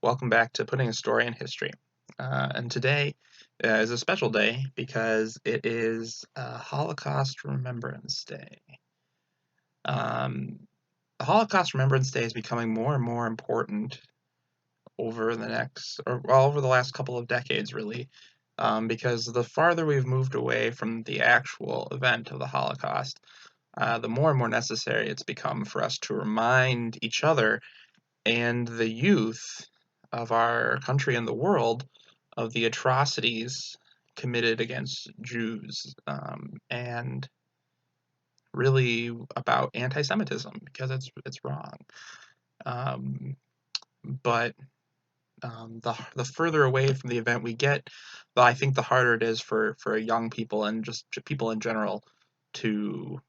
Welcome back to Putting a Story in History. And today is a special day because it is Holocaust Remembrance Day. Um, Holocaust Remembrance Day is becoming more and more important over over the last couple of decades, really, because the farther we've moved away from the actual event of the Holocaust, the more and more necessary it's become for us to remind each other and the youth of our country and the world of the atrocities committed against Jews, and really about anti-Semitism because it's wrong. Um, but the further away from the event we get, I think the harder it is for young people and just people in general to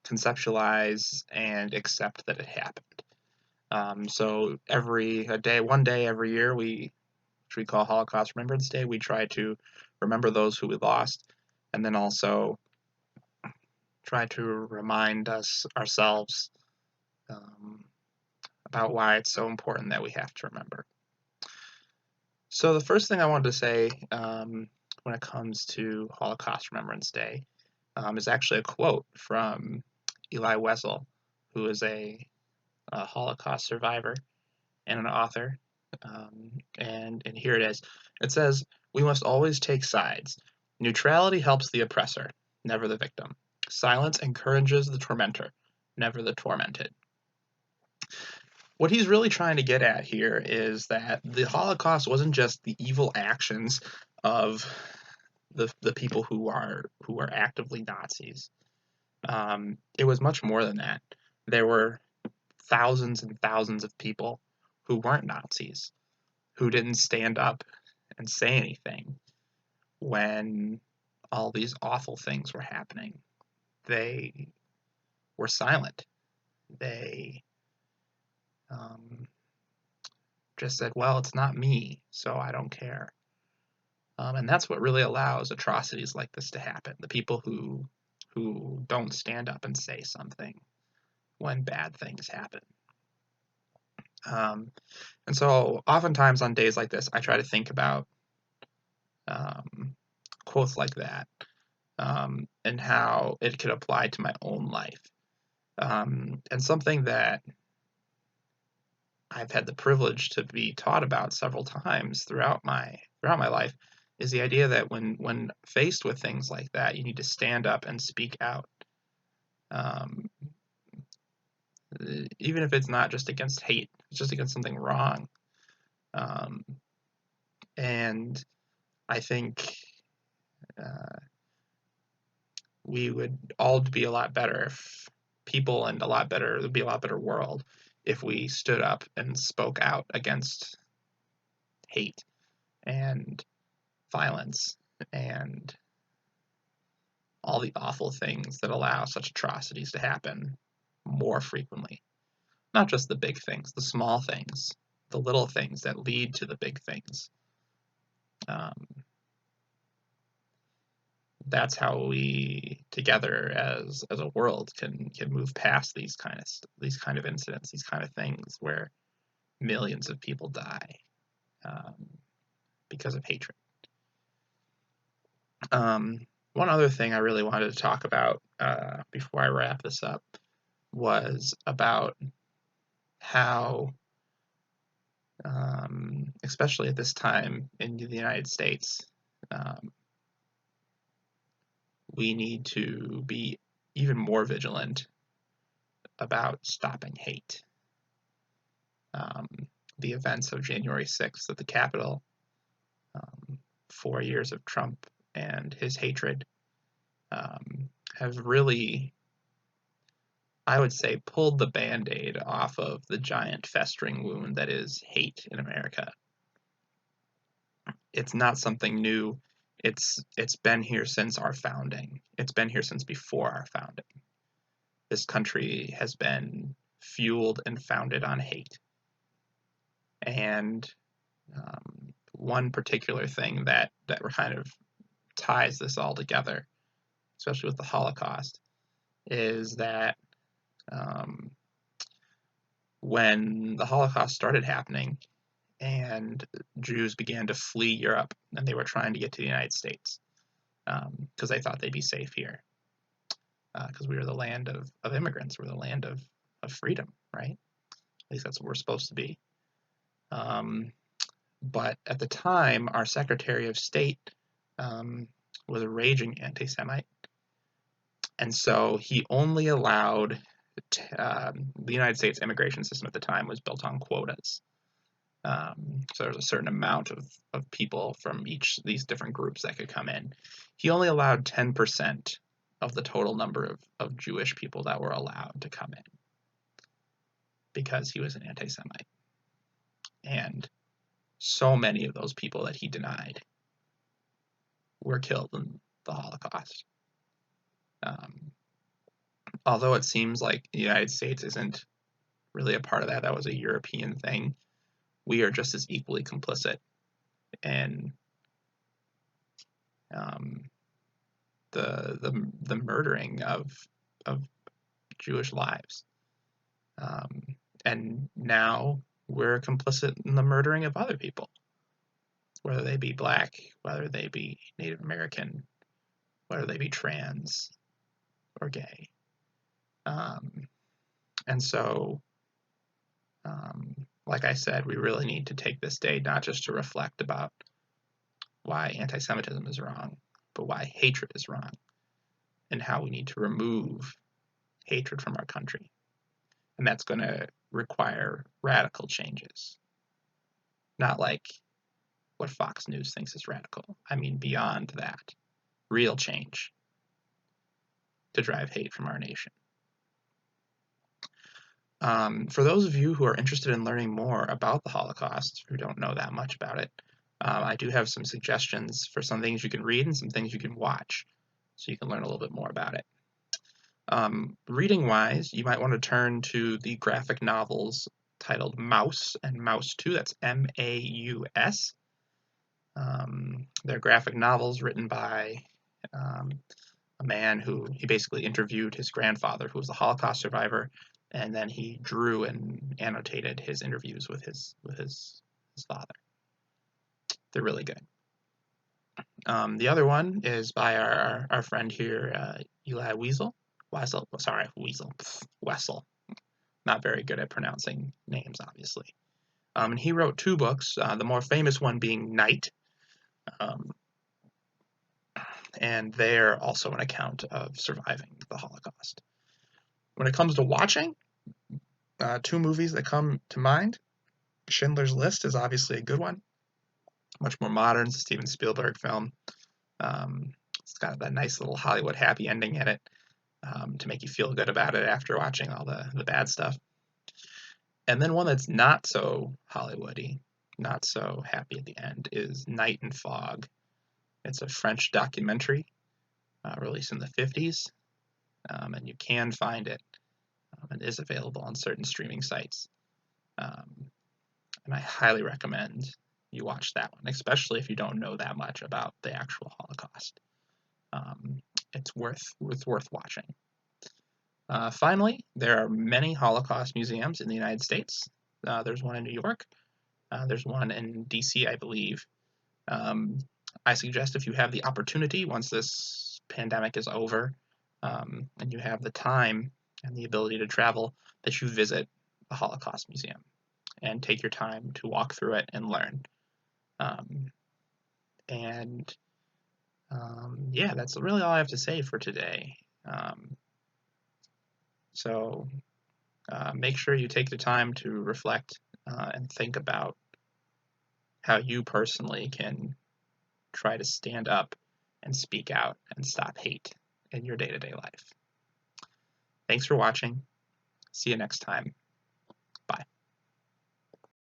conceptualize and accept that it happened. So one day every year, which we call Holocaust Remembrance Day, we try to remember those who we lost, and then also try to remind ourselves about why it's so important that we have to remember. So the first thing I wanted to say when it comes to Holocaust Remembrance Day is actually a quote from Eli Wessel, who is a Holocaust survivor and an author. And here it is. It says, "We must always take sides. Neutrality helps the oppressor, never the victim. Silence encourages the tormentor, never the tormented." What he's really trying to get at here is that the Holocaust wasn't just the evil actions of the people who are actively Nazis. It was much more than that. There were thousands and thousands of people who weren't Nazis, who didn't stand up and say anything when all these awful things were happening. They were silent. They just said, well, it's not me, so I don't care. And that's what really allows atrocities like this to happen. The people who don't stand up and say something when bad things happen. And so oftentimes on days like this, I try to think about quotes like that, and how it could apply to my own life. And something that I've had the privilege to be taught about several times throughout my life is the idea that when faced with things like that, you need to stand up and speak out, um, even if it's not just against hate, it's just against something wrong. And I think we would all be a lot better if people and it would be a lot better world if we stood up and spoke out against hate and violence and all the awful things that allow such atrocities to happen more frequently. Not just the big things, the small things, the little things that lead to the big things. That's how we together as a world can move past these kind of incidents, these kind of things where millions of people die because of hatred. One other thing I really wanted to talk about before I wrap this up was about how, especially at this time in the United States, we need to be even more vigilant about stopping hate. The events of January 6th at the Capitol, 4 years of Trump and his hatred, have really, I would say, pulled the Band-Aid off of the giant festering wound that is hate in America. It's not something new. It's been here since our founding. It's been here since before our founding. This country has been fueled and founded on hate. And one particular thing that kind of ties this all together, especially with the Holocaust, is that when the Holocaust started happening and Jews began to flee Europe and they were trying to get to the United States because they thought they'd be safe here because we were the land of immigrants. We're the land of freedom, right? At least that's what we're supposed to be. But at the time, our Secretary of State was a raging anti-Semite, and so he only allowed the United States immigration system at the time was built on quotas. So there's a certain amount of people from each of these different groups that could come in. He only allowed 10% of the total number of Jewish people that were allowed to come in because he was an anti-Semite. And so many of those people that he denied were killed in the Holocaust. Although it seems like the United States isn't really a part of that, that was a European thing, we are just as equally complicit in the murdering of Jewish lives. And now we're complicit in the murdering of other people, whether they be black, whether they be Native American, whether they be trans or gay. And so, like I said, we really need to take this day not just to reflect about why anti-Semitism is wrong, but why hatred is wrong, and how we need to remove hatred from our country. And that's going to require radical changes. Not like what Fox News thinks is radical. I mean beyond that. Real change to drive hate from our nation. For those of you who are interested in learning more about the Holocaust, who don't know that much about it, I do have some suggestions for some things you can read and some things you can watch, so you can learn a little bit more about it. Reading-wise, you might want to turn to the graphic novels titled Maus and Maus 2, that's M-A-U-S. They're graphic novels written by a man who he basically interviewed his grandfather, who was a Holocaust survivor, and then he drew and annotated his interviews with his father. They're really good. The other one is by our friend here, Eli Wessel. Wessel. Not very good at pronouncing names, obviously. And he wrote two books, the more famous one being Night, and they're also an account of surviving the Holocaust. When it comes to watching, two movies that come to mind. Schindler's List is obviously a good one. Much more modern. It's a Steven Spielberg film. It's got that nice little Hollywood happy ending in it to make you feel good about it after watching all the bad stuff. And then one that's not so Hollywoody, not so happy at the end, is Night and Fog. It's a French documentary released in the 50s, and you can find it. It is available on certain streaming sites. And I highly recommend you watch that one, especially if you don't know that much about the actual Holocaust. It's worth watching. Finally, there are many Holocaust museums in the United States. There's one in New York. There's one in DC, I believe. I suggest if you have the opportunity, once this pandemic is over, and you have the time and the ability to travel, that you visit a Holocaust museum and take your time to walk through it and learn. Yeah, that's really all I have to say for today. So make sure you take the time to reflect and think about how you personally can try to stand up and speak out and stop hate in your day-to-day life. Thanks for watching. See you next time.